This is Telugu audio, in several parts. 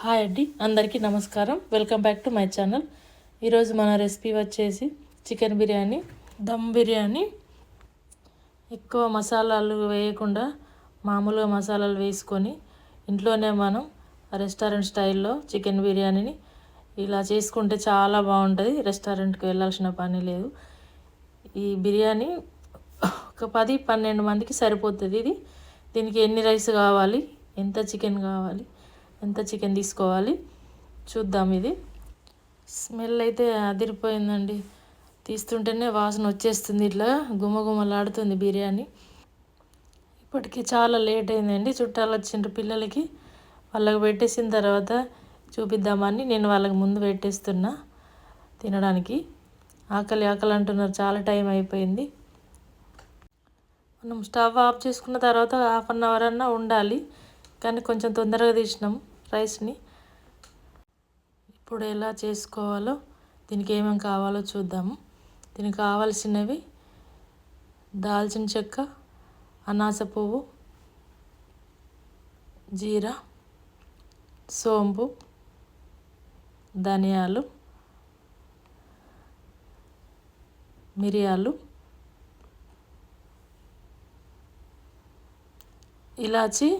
హాయ్ అండి, అందరికీ నమస్కారం. Welcome back to my channel. ఈరోజు మన రెసిపీ వచ్చేసి చికెన్ బిర్యానీ, దమ్ బిర్యానీ. ఎక్కువ మసాలాలు వేయకుండా మామూలుగా మసాలాలు వేసుకొని ఇంట్లోనే మనం రెస్టారెంట్ స్టైల్లో చికెన్ బిర్యానీని ఇలా చేసుకుంటే చాలా బాగుంటుంది. రెస్టారెంట్కి వెళ్ళాల్సిన పని లేదు. ఈ బిర్యానీ ఒక 10-12 మందికి సరిపోతుంది. దీనికి ఎన్ని రైస్ కావాలి, ఎంత చికెన్ కావాలి, ఎంత చికెన్ తీసుకోవాలి చూద్దాం. ఇది స్మెల్ అయితే అదిరిపోయిందండి. తీస్తుంటేనే వాసన వచ్చేస్తుంది, ఇట్లా గుమగుమలాడుతుంది బిర్యానీ. ఇప్పటికీ చాలా లేట్ అయిందండి. చుట్టాలు వచ్చిండ్రు పిల్లలకి. వాళ్ళకి పెట్టేసిన తర్వాత చూపిద్దామని నేను వాళ్ళకి ముందు పెట్టేస్తున్నా తినడానికి. ఆకలి ఆకలి అంటున్నారు, చాలా టైం అయిపోయింది. మనం స్టవ్ ఆఫ్ చేసుకున్న తర్వాత 1/2 అవర్ అన్నా ఉండాలి, కానీ కొంచెం తొందరగా తీసినాం రైస్ని. ఇప్పుడు ఎలా చేసుకోవాలో, దీనికి ఏమేమి కావాలో చూద్దాము. దీనికి కావాల్సినవి దాల్చిన చెక్క, అనాస పువ్వు, జీరా, సోంపు, ధనియాలు, మిరియాలు, ఇలాచి,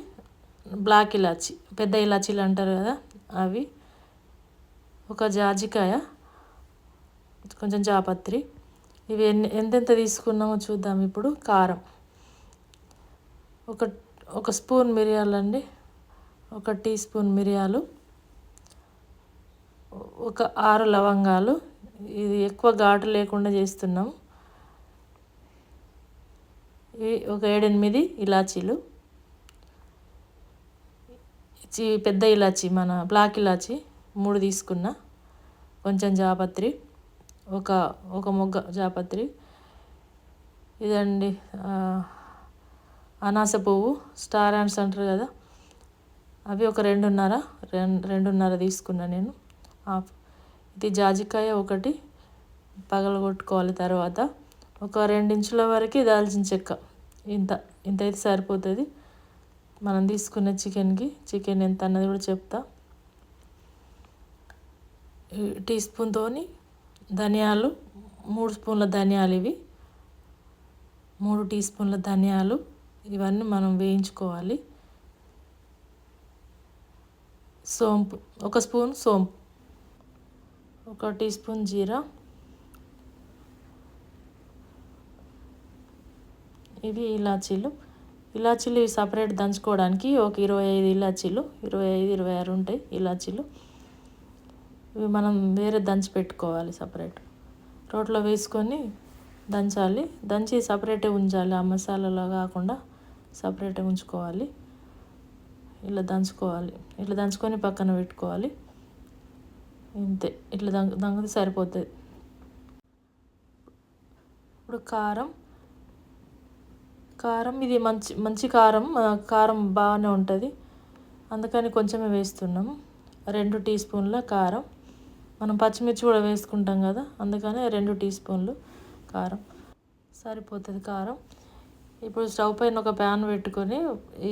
బ్లాక్ ఇలాచి, పెద్ద ఇలాచీలు అంటారు కదా అవి, ఒక జాజికాయ, కొంచెం జాపత్రి. ఇవి ఎంతెంత తీసుకున్నామో చూద్దాం. ఇప్పుడు కారం ఒక స్పూన్ మిరియాలండి, 1 టీ స్పూన్ మిరియాలు, ఒక 6 లవంగాలు. ఇది ఎక్కువ ఘాటు లేకుండా చేస్తున్నాం. ఇవి ఒక 7-8 ఇలాచీలు. పెద్ద ఇలాచి, మన బ్లాక్ ఇలాచి 3 తీసుకున్నా. కొంచెం జాపత్రి, ఒక మొగ్గ జాపత్రి. ఇదండి అనాస పువ్వు, స్టార్ హ్యాండ్స్ అంటారు కదా, అవి ఒక 2.5 తీసుకున్నా నేను. ఇది జాజికాయ ఒకటి పగలగొట్టుకోవాలి. తర్వాత ఒక 2 ఇంచుల వరకు దాల్చిన చెక్క. ఇంత అయితే సరిపోతుంది మనం తీసుకున్న చికెన్కి. చికెన్ ఎంత అన్నది కూడా చెప్తా. టీ స్పూన్తోని ధనియాలు, 3 స్పూన్ల ధనియాలు. ఇవి 3 టీ స్పూన్ల ధనియాలు. ఇవన్నీ మనం వేయించుకోవాలి. సోంపు, 1 స్పూన్ సోంపు, 1 టీ స్పూన్ జీరా. ఇవి ఇలాచీలు. ఇలాచీలు సపరేట్ దంచుకోవడానికి ఒక 25 ఇలాచీలు, 25-26 ఉంటాయి ఇలాచీలు. ఇవి మనం వేరే దంచి పెట్టుకోవాలి సపరేట్. రోట్లో వేసుకొని దంచాలి. దంచి సపరేటే ఉంచాలి, ఆ మసాలాలో కాకుండా సపరేటే ఉంచుకోవాలి. ఇలా దంచుకోవాలి. ఇట్లా దంచుకొని పక్కన పెట్టుకోవాలి. ఇంతే, ఇట్లా దంగితే సరిపోతుంది. ఇప్పుడు కారం ఇది మంచి కారం బాగానే ఉంటుంది, అందుకని కొంచెమే వేస్తున్నాము. 2 టీ స్పూన్ల కారం. మనం పచ్చిమిర్చి కూడా వేసుకుంటాం కదా, అందుకని 2 టీ స్పూన్లు కారం సరిపోతుంది. కారం. ఇప్పుడు స్టవ్ పైన ఒక ప్యాన్ పెట్టుకొని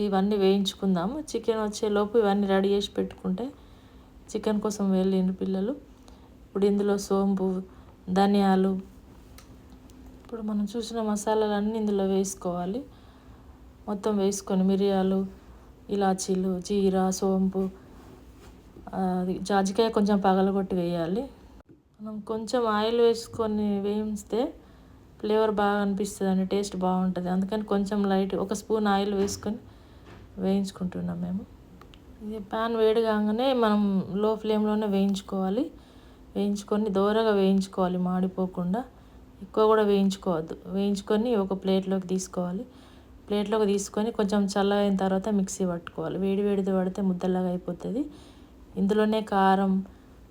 ఇవన్నీ వేయించుకుందాము. చికెన్ వచ్చేలోపు ఇవన్నీ రెడీ చేసి పెట్టుకుంటే, చికెన్ కోసం వెళ్ళిండ్రు పిల్లలు. ఇప్పుడు ఇందులో సోంపు, ధనియాలు, ఇప్పుడు మనం చూసిన మసాలాలన్నీ ఇందులో వేసుకోవాలి. మొత్తం వేసుకొని మిరియాలు, ఇలాచీలు, జీరా, సోంపు, జాజికాయ కొంచెం పగలగొట్టి వేయాలి. మనం కొంచెం ఆయిల్ వేసుకొని వేయిస్తే ఫ్లేవర్ బాగా అనిపిస్తుంది అండి, టేస్ట్ బాగుంటుంది. అందుకని కొంచెం లైట్ 1 స్పూన్ ఆయిల్ వేసుకొని వేయించుకుంటున్నాం మేము. ఇది ప్యాన్ వేడి కాగానే మనం లో ఫ్లేమ్లోనే వేయించుకోవాలి. వేయించుకొని దోరగా వేయించుకోవాలి, మాడిపోకుండా. ఎక్కువ కూడా వేయించుకోవద్దు. వేయించుకొని ఒక ప్లేట్లోకి తీసుకోవాలి. ప్లేట్లోకి తీసుకొని కొంచెం చల్లగైన తర్వాత మిక్సీ పట్టుకోవాలి. వేడిది పడితే ముద్దలాగా అయిపోతుంది. ఇందులోనే కారం,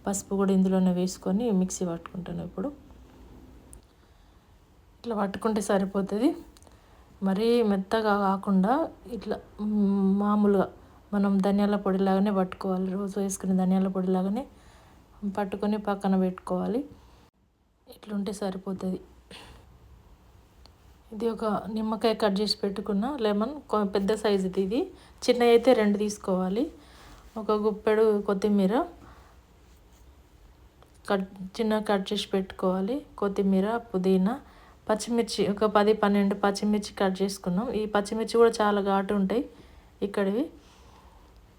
పసుపు కూడా ఇందులోనే వేసుకొని మిక్సీ పట్టుకుంటాను. ఇప్పుడు ఇట్లా పట్టుకుంటే సరిపోతుంది. మరీ మెత్తగా కాకుండా ఇట్లా మామూలుగా మనం ధనియాల పొడిలాగానే పట్టుకోవాలి. రోజు వేసుకునే ధనియాల పొడిలాగానే పట్టుకొని పక్కన పెట్టుకోవాలి. ఇట్లుంటే సరిపోతుంది. ఇది ఒక నిమ్మకాయ కట్ చేసి పెట్టుకున్న లెమన్, పెద్ద సైజుది. ఇది చిన్న అయితే 2 తీసుకోవాలి. ఒక గుప్పెడు కొత్తిమీర చిన్నగా కట్ చేసి పెట్టుకోవాలి. కొత్తిమీర, పుదీనా, పచ్చిమిర్చి ఒక 10-12 పచ్చిమిర్చి కట్ చేసుకున్నాం. ఈ పచ్చిమిర్చి కూడా చాలా ఘాటు ఉంటాయి ఇక్కడివి.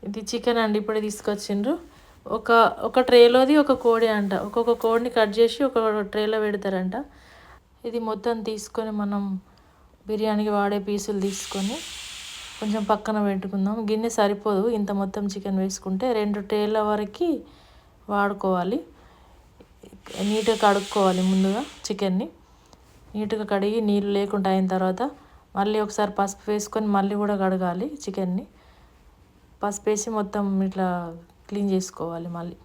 ఇది చికెన్ అండి, ఇప్పుడే తీసుకొచ్చిండ్రు. ఒక ట్రేలోది ఒక కోడి అంట. ఒక్కొక్క కోడిని కట్ చేసి ఒక ట్రేలో పెడతారంట. ఇది మొత్తం తీసుకొని మనం బిర్యానీకి వాడే పీసులు తీసుకొని కొంచెం పక్కన పెట్టుకుందాం. గిన్నె సరిపోదు ఇంత మొత్తం చికెన్ వేసుకుంటే, 2 ట్రేల వరకు వాడుకోవాలి. నీట్గా కడుక్కోవాలి. ముందుగా చికెన్ని నీట్గా కడిగి నీళ్ళు లేకుండా అయిన తర్వాత మళ్ళీ ఒకసారి పసుపు వేసుకొని మళ్ళీ కూడా కడగాలి. చికెన్ని పసుపు వేసి మొత్తం ఇట్లా క్లీన్ చేసుకోవాలి. మళ్ళీ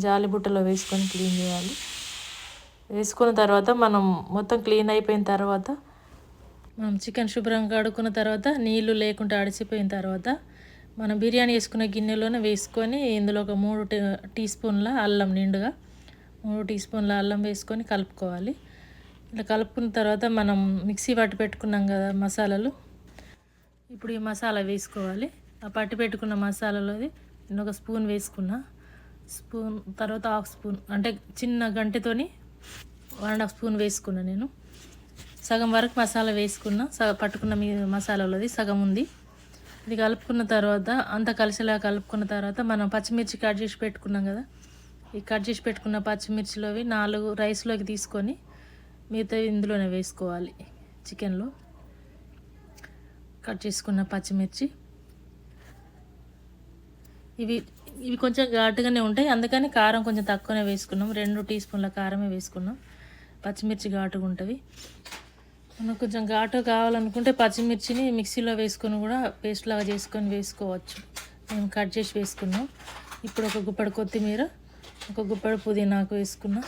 జాలి బుట్టలో వేసుకొని క్లీన్ చేయాలి. వేసుకున్న తర్వాత మనం మొత్తం క్లీన్ అయిపోయిన తర్వాత మనం చికెన్ శుభ్రంగా కడుక్కున్న తర్వాత నీళ్ళు లేకుండా అడిచిపోయిన తర్వాత మనం బిర్యానీ వేసుకున్న గిన్నెలోనే వేసుకొని ఇందులో ఒక 3 టీ స్పూన్ల అల్లం, నిండుగా 3 టీ స్పూన్ల అల్లం వేసుకొని కలుపుకోవాలి. ఇట్లా కలుపుకున్న తర్వాత మనం మిక్సీ పట్టి పెట్టుకున్నాం కదా మసాలాలు, ఇప్పుడు ఈ మసాలా వేసుకోవాలి. ఆ పట్టి పెట్టుకున్న మసాలాలోది నేను ఒక స్పూన్ వేసుకున్నా. స్పూన్ తర్వాత 1/2 స్పూన్ అంటే చిన్న గంటెతోని 1.5 స్పూన్ వేసుకున్నా. నేను సగం వరకు మసాలా వేసుకున్నా. పట్టుకున్న మసాలాలోది సగం ఉంది. ఇది కలుపుకున్న తర్వాత అంతా కలిసిలా కలుపుకున్న తర్వాత మనం పచ్చిమిర్చి కట్ చేసి పెట్టుకున్నాం కదా, ఈ కట్ చేసి పెట్టుకున్న పచ్చిమిర్చిలోవి 4 రైస్లోకి తీసుకొని మిగతా ఇందులోనే వేసుకోవాలి. చికెన్లో కట్ చేసుకున్న పచ్చిమిర్చి ఇవి కొంచెం ఘాటుగానే ఉంటాయి, అందుకని కారం కొంచెం తక్కువనే వేసుకున్నాం. 2 టీ స్పూన్ల కారమే వేసుకున్నాం. పచ్చిమిర్చి ఘాటుగా ఉంటుంది. మనకు కొంచెం ఘాటు కావాలనుకుంటే పచ్చిమిర్చిని మిక్సీలో వేసుకొని కూడా పేస్ట్ లాగా చేసుకొని వేసుకోవచ్చు. మేము కట్ చేసి వేసుకున్నాం. ఇప్పుడు ఒక గుప్పెడు కొత్తిమీర, ఒక గుప్పెడు పుదీనాకు వేసుకున్నాం.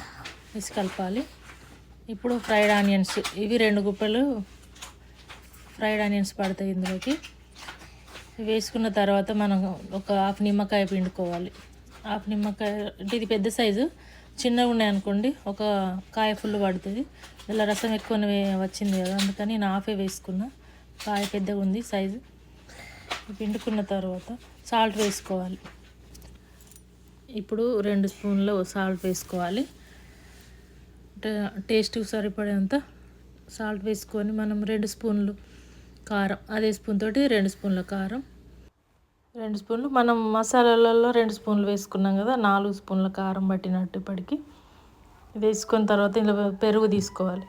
వేసి కలపాలి. ఇప్పుడు ఫ్రైడ్ ఆనియన్స్, ఇవి 2 గుప్పెలు ఫ్రైడ్ ఆనియన్స్ పడతాయి ఇందులోకి. వేసుకున్న తర్వాత మనం ఒక 1/2 నిమ్మకాయ పిండుకోవాలి. 1/2 నిమ్మకాయ అంటే ఇది పెద్ద సైజు, చిన్నగా ఉన్నాయనుకోండి ఒక కాయ ఫుల్ పడుతుంది. ఇలా రసం ఎక్కువ వచ్చింది కదా, అందుకని నేను 1/2 వేసుకున్నా. కాయ పెద్దగా ఉంది సైజు. పిండుకున్న తర్వాత సాల్ట్ వేసుకోవాలి. ఇప్పుడు 2 స్పూన్లు సాల్ట్ వేసుకోవాలి. టేస్ట్కి సరిపడేంత సాల్ట్ వేసుకొని మనం 2 స్పూన్లు కారం, అదే స్పూన్ తోటి 2 స్పూన్ల కారం, 2 స్పూన్లు మనం మసాలాలలో 2 స్పూన్లు వేసుకున్నాం కదా, 4 స్పూన్ల కారం పట్టినట్టు ఇప్పటికి. వేసుకున్న తర్వాత ఇలా పెరుగు తీసుకోవాలి.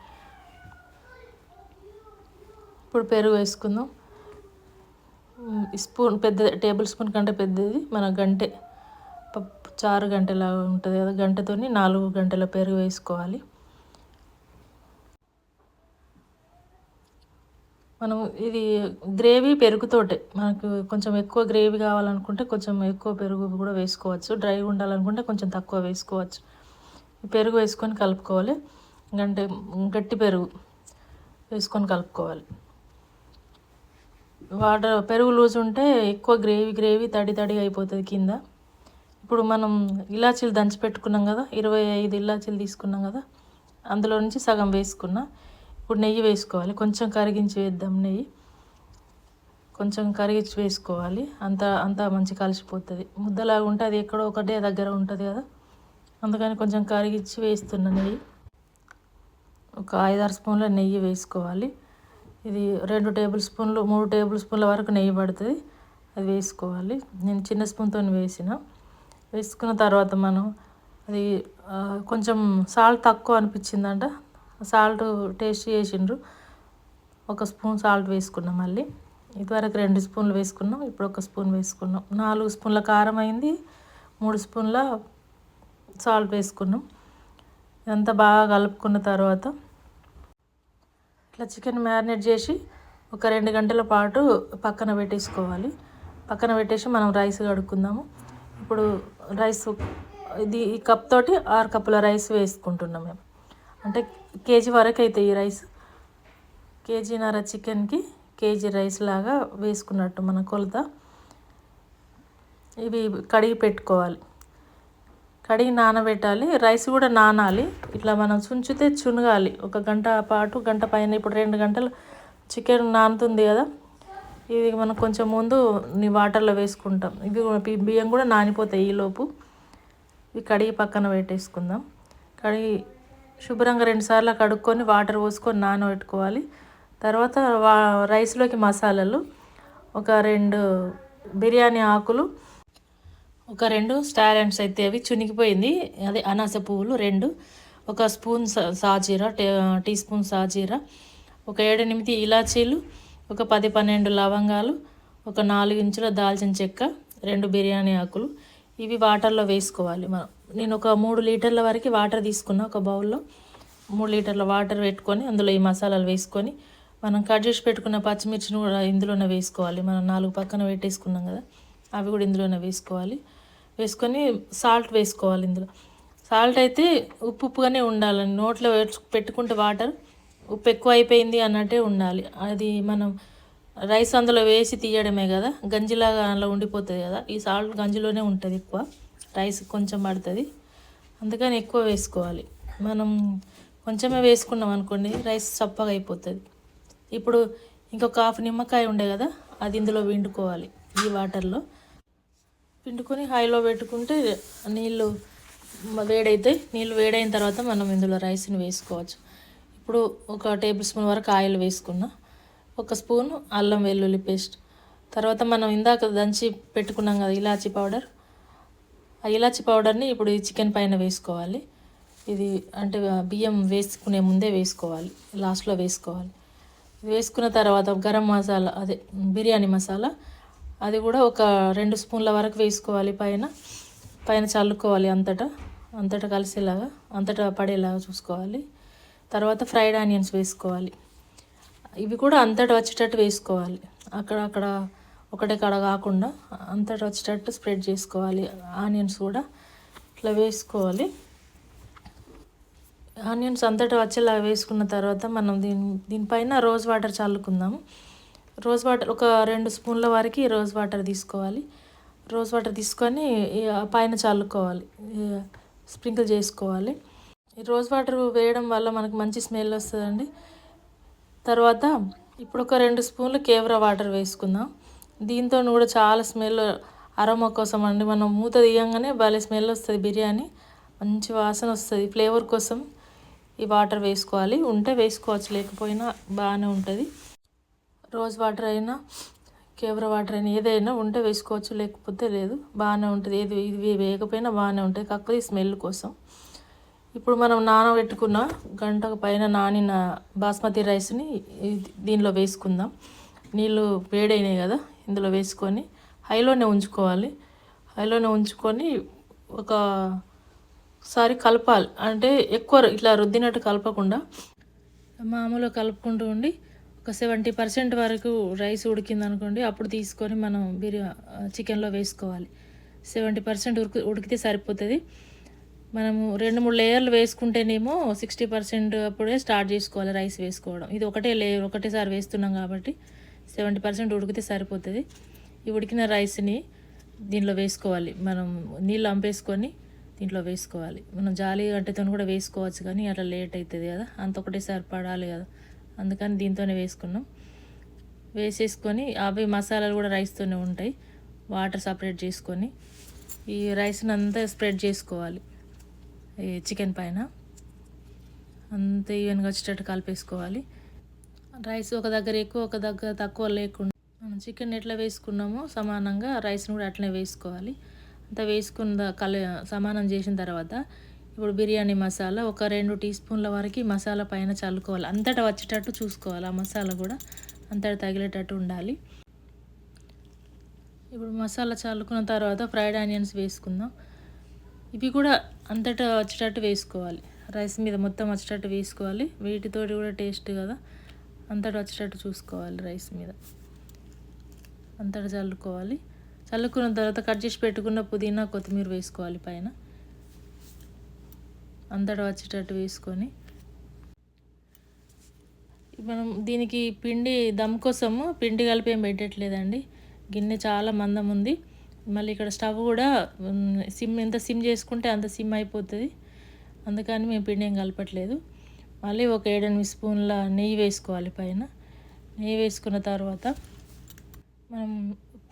ఇప్పుడు పెరుగు వేసుకుందాం. స్పూన్ పెద్ద టేబుల్ స్పూన్ కంటే పెద్దది, మన గంటె చారు గంటెలా ఉంటుంది కదా, గంటతోని 4 గంటల పెరుగు వేసుకోవాలి. మనం ఇది గ్రేవీ పెరుగుతోటే, మనకు కొంచెం ఎక్కువ గ్రేవీ కావాలనుకుంటే కొంచెం ఎక్కువ పెరుగు కూడా వేసుకోవచ్చు. డ్రైగా ఉండాలనుకుంటే కొంచెం తక్కువ వేసుకోవచ్చు. పెరుగు వేసుకొని కలుపుకోవాలి. గట్టి పెరుగు వేసుకొని కలుపుకోవాలి. పెరుగు లూజ్ ఉంటే ఎక్కువ గ్రేవీ తడిగా అయిపోతుంది కింద. ఇప్పుడు మనం ఇలాచీలు దంచి పెట్టుకున్నాం కదా, 25 ఇలాచీలు తీసుకున్నాం కదా, అందులో నుంచి సగం వేసుకున్నా. ఇప్పుడు నెయ్యి వేసుకోవాలి. కొంచెం కరిగించి వేద్దాం. నెయ్యి కొంచెం కరిగించి వేసుకోవాలి. అంతా మంచి కలిసిపోతుంది. ముద్దలాగా ఉంటే అది ఎక్కడో ఒకటే దగ్గర ఉంటుంది కదా, అందుకని కొంచెం కరిగించి వేస్తున్నా నెయ్యి. ఒక 5-6 స్పూన్ల నెయ్యి వేసుకోవాలి. ఇది 2 టేబుల్ స్పూన్లు 3 టేబుల్ స్పూన్ల వరకు నెయ్యి పడుతుంది, అది వేసుకోవాలి. నేను చిన్న స్పూన్తో వేసిన. వేసుకున్న తర్వాత మనం అది కొంచెం సాల్ట్ తక్కువ అనిపించిందంట, సాల్ట్ టేస్ట్ చేసిండ్రు. 1 స్పూన్ సాల్ట్ వేసుకున్నాం. మళ్ళీ ఇదివరకు 2 స్పూన్లు వేసుకున్నాం, ఇప్పుడు 1 స్పూన్ వేసుకున్నాం. 4 స్పూన్ల కారం అయింది, 3 స్పూన్ల సాల్ట్ వేసుకున్నాం. ఇదంతా బాగా కలుపుకున్న తర్వాత ఇట్లా చికెన్ మ్యారినేట్ చేసి ఒక 2 గంటల పాటు పక్కన పెట్టేసుకోవాలి. పక్కన పెట్టేసి మనం రైస్ కడుక్కుందాము. ఇప్పుడు రైస్ ఈ కప్ తోటి 6 కప్పుల రైస్ వేసుకుంటున్నాం మేము. అంటే కేజీ వరకు అయితే ఈ రైస్, కేజీన్నర చికెన్కి కేజీ రైస్ లాగా వేసుకున్నట్టు మన కొలత. ఇవి కడిగి పెట్టుకోవాలి. కడిగి నానబెట్టాలి. రైస్ కూడా నానాలి. ఇట్లా మనం చుంచితే చునగాలి. 1 గంట పాటు, గంట పైన. ఇప్పుడు 2 గంటలు చికెన్ నానుతుంది కదా, ఇది మనం కొంచెం ముందు వాటర్లో వేసుకుంటాం. బియ్యం కూడా నానిపోతాయి ఈలోపు. ఇవి కడిగి పక్కన పెట్టేసుకుందాం. కడిగి శుభ్రంగా 2 సార్లు కడుక్కొని వాటర్ పోసుకొని నానబెట్టుకోవాలి. తర్వాత రైస్లోకి మసాలాలు ఒక 2 బిర్యానీ ఆకులు, ఒక 2 స్టార్ అండ్స్ అయితే అవి చునిగిపోయింది, అదే అనాస పువ్వులు 2, ఒక స్పూన్ సాజీరా, టీ స్పూన్ సాజీరా, ఒక 7-8 ఇలాచీలు, ఒక 10-12 లవంగాలు, ఒక 4 ఇంచుల దాల్చిన చెక్క, 2 బిర్యానీ ఆకులు. ఇవి వాటర్లో వేసుకోవాలి. నేను ఒక 3 లీటర్ల వరకు వాటర్ తీసుకున్నా. ఒక బౌల్లో 3 లీటర్ల వాటర్ పెట్టుకొని అందులో ఈ మసాలాలు వేసుకొని మనం కట్ చేసి పెట్టుకున్న పచ్చిమిర్చిని కూడా ఇందులోనే వేసుకోవాలి. మనం 4 పక్కన పెట్టేసుకున్నాం కదా, అవి కూడా ఇందులోనే వేసుకోవాలి. వేసుకొని సాల్ట్ వేసుకోవాలి. ఇందులో సాల్ట్ అయితే ఉప్పుగానే ఉండాలని, నోట్లో పెట్టుకుంటే వాటర్ ఉప్పు ఎక్కువ అయిపోయింది అన్నట్టే ఉండాలి. అది మనం రైస్ అందులో వేసి తీయడమే కదా, గంజిలాగా అలా ఉండిపోతుంది కదా. ఈ సాల్ట్ గంజిలోనే ఉంటుంది, ఎక్కువ రైస్ కొంచెం పడుతుంది, అందుకని ఎక్కువ వేసుకోవాలి. మనం కొంచెమే వేసుకున్నాం అనుకోండి, రైస్ చప్పగా అయిపోతుంది. ఇప్పుడు ఇంకొక 1/2 నిమ్మకాయ ఉండే కదా, అది ఇందులో పిండుకోవాలి. ఈ వాటర్లో పిండుకొని హైలో పెట్టుకుంటే నీళ్ళు వేడైతాయి. నీళ్ళు వేడైన తర్వాత మనం ఇందులో రైస్ని వేసుకోవచ్చు. ఇప్పుడు ఒక టేబుల్ స్పూన్ వరకు ఆయిల్ వేసుకున్నా, ఒక స్పూన్ అల్లం వెల్లుల్లి పేస్ట్, తర్వాత మనం ఇందాక దంచి పెట్టుకున్నాం కదా ఇలాచీ పౌడర్, ఆ ఇలాచీ పౌడర్ని ఇప్పుడు ఈ చికెన్ పైన వేసుకోవాలి. ఇది అంటే బియ్యం వేసుకునే ముందే వేసుకోవాలి, లాస్ట్లో వేసుకోవాలి. వేసుకున్న తర్వాత గరం మసాలా, అదే బిర్యానీ మసాలా, అది కూడా ఒక 2 స్పూన్ల వరకు వేసుకోవాలి. పైన చల్లుకోవాలి, అంతటా కలిసేలాగా, అంతటా పడేలాగా చూసుకోవాలి. తర్వాత ఫ్రైడ్ ఆనియన్స్ వేసుకోవాలి. ఇవి కూడా అంతటా వచ్చేటట్టు వేసుకోవాలి, అక్కడ ఒకటే కాడ కాకుండా అంతటా వచ్చేటట్టు స్ప్రెడ్ చేసుకోవాలి. ఆనియన్స్ కూడా ఇట్లా వేసుకోవాలి. ఆనియన్స్ అంతటా వచ్చేలా వేసుకున్న తర్వాత మనం దీనిపైన రోజ్ వాటర్ చల్లుకుందాము. రోజ్ వాటర్ ఒక 2 స్పూన్ల వరకు రోజ్ వాటర్ తీసుకోవాలి. రోజ్ వాటర్ తీసుకొని పైన చల్లుకోవాలి, స్ప్రింకిల్ చేసుకోవాలి. ఈ రోజ్ వాటర్ వేయడం వల్ల మనకు మంచి స్మెల్ వస్తుందండి. తర్వాత ఇప్పుడు ఒక 2 స్పూన్లు కేవరా వాటర్ వేసుకుందాం. దీంతో కూడా చాలా స్మెల్, అరోమా కోసం అండి. మనం మూత తీయంగానే భలే స్మెల్ వస్తుంది, బిర్యానీ మంచి వాసన వస్తుంది. ఫ్లేవర్ కోసం ఈ వాటర్ వేసుకోవాలి. ఉంటే వేసుకోవచ్చు, లేకపోయినా బాగానే ఉంటుంది. రోజ్ వాటర్ అయినా కేవరా వాటర్ అయినా ఏదైనా ఉంటే వేసుకోవచ్చు, లేకపోతే లేదు, బాగానే ఉంటుంది. ఇది వేయకపోయినా బాగానే ఉంటుంది, కాకపోతే స్మెల్ కోసం. ఇప్పుడు మనం నానబెట్టుకున్న గంటకు పైన నానిన బాస్మతి రైస్ని దీనిలో వేసుకుందాం. నీళ్ళు వేడైనాయి కదా, ఇందులో వేసుకొని హైలోనే ఉంచుకోవాలి. హైలోనే ఉంచుకొని ఒకసారి కలపాలి. అంటే ఎక్కువ ఇట్లా రుద్దినట్టు కలపకుండా మామూలుగా కలుపుకుంటూ ఉండి ఒక 70% వరకు రైస్ ఉడికింది అనుకోండి, అప్పుడు తీసుకొని మనం చికెన్లో వేసుకోవాలి. 70% ఉడికితే సరిపోతుంది. మనము 2-3 లేయర్లు వేసుకుంటేనేమో 60% అప్పుడే స్టార్ట్ చేసుకోవాలి రైస్ వేసుకోవడం. ఇది ఒకటే లేయర్, ఒకటేసారి వేస్తున్నాం కాబట్టి 70% ఉడికితే సరిపోతుంది. ఈ ఉడికిన రైస్ని దీనిలో వేసుకోవాలి. మనం నీళ్ళు అంపేసుకొని దీంట్లో వేసుకోవాలి. మనం జాలి గంటతో కూడా వేసుకోవచ్చు, కానీ అట్లా లేట్ అవుతుంది కదా, అంత ఒకటేసారి పడాలి కదా, అందుకని దీంతోనే వేసుకున్నాం. వేసేసుకొని అవి మసాలాలు కూడా రైస్తోనే ఉంటాయి. వాటర్ సపరేట్ చేసుకొని ఈ రైస్ని అంతా స్ప్రెడ్ చేసుకోవాలి. ఈ చికెన్ పైన అంత ఈవెన్గా వచ్చేటట్టు కలిపేసుకోవాలి. రైస్ ఒక దగ్గర ఎక్కువ ఒక దగ్గర తక్కువ లేకుండా మనం చికెన్ ఎట్లా వేసుకున్నామో సమానంగా రైస్ని కూడా అట్లనే వేసుకోవాలి. అంతా సమానం చేసిన తర్వాత ఇప్పుడు బిర్యానీ మసాలా ఒక 2 టీ స్పూన్ల వరకు మసాలా పైన చల్లుకోవాలి. అంతటా వచ్చేటట్టు చూసుకోవాలి, ఆ మసాలా కూడా అంతటా తగిలేటట్టు ఉండాలి. ఇప్పుడు మసాలా చల్లుకున్న తర్వాత ఫ్రైడ్ ఆనియన్స్ వేసుకుందాం. ఇవి కూడా అంతటా వచ్చేటట్టు వేసుకోవాలి, రైస్ మీద మొత్తం వచ్చేటట్టు వేసుకోవాలి. వీటితో కూడా టేస్ట్ కదా, అంతటా వచ్చేటట్టు చూసుకోవాలి. రైస్ మీద అంతటా చల్లుకోవాలి. చల్లుకున్న తర్వాత కట్ చేసి పెట్టుకున్న పుదీనా కొత్తిమీర వేసుకోవాలి. పైన అంతటా వచ్చేటట్టు వేసుకొని మనం దీనికి పిండి దమ్ కోసము పిండి కలిపి ఏం పెట్టట్లేదండి. గిన్నె చాలా మందం ఉంది. మళ్ళీ ఇక్కడ స్టవ్ కూడా ఎంత సిమ్ చేసుకుంటే అంత సిమ్ అయిపోతుంది, అందుకని మేము పిండి ఏం కలపట్లేదు. మళ్ళీ ఒక 7-8 స్పూన్ల నెయ్యి వేసుకోవాలి. పైన నెయ్యి వేసుకున్న తర్వాత మనం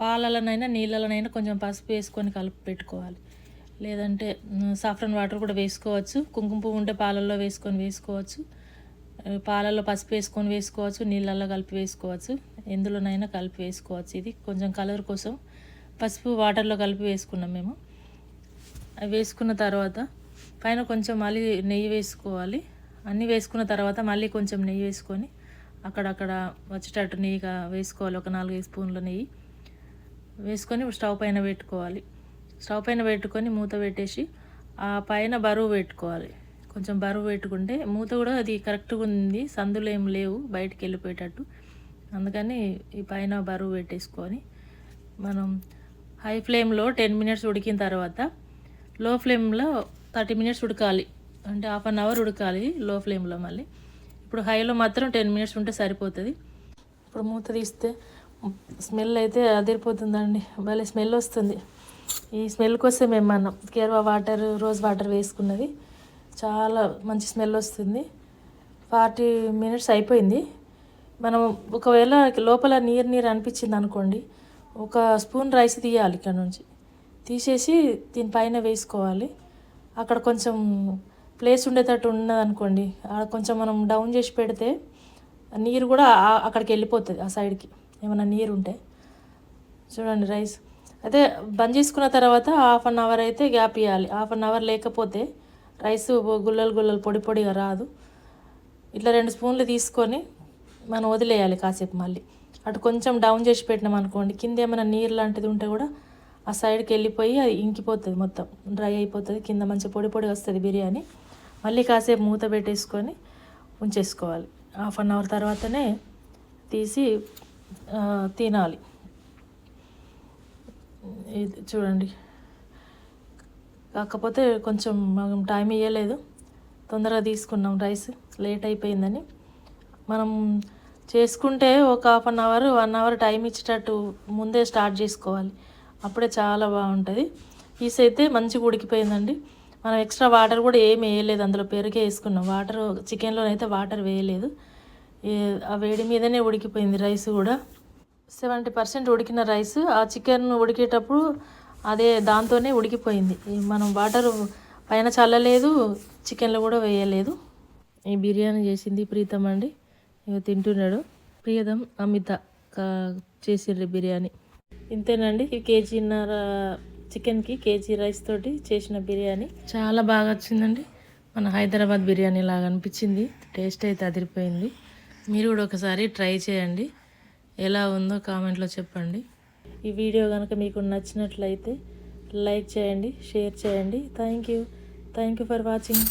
పాలలోనైనా నీళ్ళలోనైనా కొంచెం పసుపు వేసుకొని కలిపి పెట్టుకోవాలి. లేదంటే సాఫ్రాన్ వాటర్ కూడా వేసుకోవచ్చు. కుంకుమ పువ్వు ఉంటే పాలల్లో వేసుకోవచ్చు. పాలల్లో పసుపు వేసుకొని వేసుకోవచ్చు, నీళ్ళల్లో కలిపి వేసుకోవచ్చు, ఎందులోనైనా కలిపి వేసుకోవచ్చు. ఇది కొంచెం కలర్ కోసం పసుపు వాటర్లో కలిపి వేసుకున్నాం మేము. అవి వేసుకున్న తర్వాత పైన కొంచెం మళ్ళీ నెయ్యి వేసుకోవాలి. అన్నీ వేసుకున్న తర్వాత మళ్ళీ కొంచెం నెయ్యి వేసుకొని అక్కడక్కడ వచ్చేటట్టు నెయ్యిగా వేసుకోవాలి. ఒక 4 స్పూన్ల నెయ్యి వేసుకొని స్టవ్ పైన పెట్టుకోవాలి. స్టవ్ పైన పెట్టుకొని మూత పెట్టేసి ఆ పైన బరువు పెట్టుకోవాలి. కొంచెం బరువు పెట్టుకుంటే మూత కూడా అది కరెక్ట్గా ఉంది, సందులు ఏం లేవు బయటికి వెళ్ళిపోయేటట్టు. అందుకని ఈ పైన బరువు పెట్టేసుకొని మనం హై ఫ్లేమ్లో 10 మినిట్స్ ఉడికిన తర్వాత లో ఫ్లేమ్లో 30 మినిట్స్ ఉడకాలి. అంటే ½ అన్ అవర్ ఉడకాలి లో ఫ్లేమ్లో. మళ్ళీ ఇప్పుడు హైలో మాత్రం 10 మినిట్స్ ఉంటే సరిపోతుంది. ఇప్పుడు మూత తీస్తే స్మెల్ అయితే అదిరిపోతుందండి, భలే స్మెల్ వస్తుంది. ఈ స్మెల్ కోసం మేము మనం కేరళ వాటర్, రోజ్ వాటర్ వేసుకున్నది. చాలా మంచి స్మెల్ వస్తుంది. 40 మినిట్స్ అయిపోయింది. మనం ఒకవేళ లోపల నీరు అనిపించింది అనుకోండి, ఒక స్పూన్ రైస్ తీయాలి. ఇక్కడ నుంచి తీసేసి దీనిపైన వేసుకోవాలి. అక్కడ కొంచెం ప్లేస్ ఉండేటట్టు ఉన్నదనుకోండి, అక్కడ కొంచెం మనం డౌన్ చేసి పెడితే నీరు కూడా అక్కడికి వెళ్ళిపోతుంది. ఆ సైడ్కి ఏమైనా నీరు ఉంటే. చూడండి రైస్ అయితే బంద్ చేసుకున్న తర్వాత ½ అన్ అవర్ అయితే గ్యాప్ ఇవ్వాలి. ½ అన్ అవర్ లేకపోతే రైస్ గుల్లలు పొడిగా రాదు. ఇట్లా 2 స్పూన్లు తీసుకొని మనం వదిలేయాలి కాసేపు. మళ్ళీ అటు కొంచెం డౌన్ చేసి పెట్టినాం అనుకోండి, కింద ఏమైనా నీరు లాంటిది ఉంటే కూడా ఆ సైడ్కి వెళ్ళిపోయి అది ఇంకిపోతుంది, మొత్తం డ్రై అయిపోతుంది. కింద మంచి పొడి వస్తుంది బిర్యానీ. మళ్ళీ కాసేపు మూత పెట్టేసుకొని ఉంచేసుకోవాలి. ½ అన్ అవర్ తర్వాతనే తీసి తినాలి. ఇది చూడండి. కాకపోతే కొంచెం మనం టైం ఇవ్వలేదు, తొందరగా తీసుకున్నాం రైస్, లేట్ అయిపోయిందని. మనం చేసుకుంటే ఒక ½ అన్ అవర్ 1 అవర్ టైం ఇచ్చేటట్టు ముందే స్టార్ట్ చేసుకోవాలి. అప్పుడే చాలా బాగుంటుంది. పీస్ అయితే మంచిగా ఉడికిపోయిందండి. మనం ఎక్స్ట్రా వాటర్ కూడా ఏమి వేయలేదు, అందులో పెరుగే వేసుకున్నాం. వాటర్ చికెన్లోనైతే వాటర్ వేయలేదు. ఆ వేడి మీదనే ఉడికిపోయింది రైస్ కూడా. 70% ఉడికిన రైస్ ఆ చికెన్ ఉడికేటప్పుడు అదే దాంతోనే ఉడికిపోయింది. మనం వాటర్ పైన చల్లలేదు, చికెన్లో కూడా వేయలేదు. ఈ బిర్యానీ చేసింది ప్రీతం అండి, తింటున్నాడు. ప్రియదం అమిత చేసిండ్రు బిర్యానీ. ఇంతేనండి. ఈ 1.5 kg చికెన్కి 1 kg రైస్ తోటి చేసిన బిర్యానీ చాలా బాగా వచ్చిందండి. మన హైదరాబాద్ బిర్యానీ లాగా అనిపించింది. టేస్ట్ అయితే అదిరిపోయింది. మీరు కూడా ఒకసారి ట్రై చేయండి, ఎలా ఉందో కామెంట్లో చెప్పండి. ఈ వీడియో కనుక మీకు నచ్చినట్లయితే లైక్ చేయండి, షేర్ చేయండి. Thank you for watching.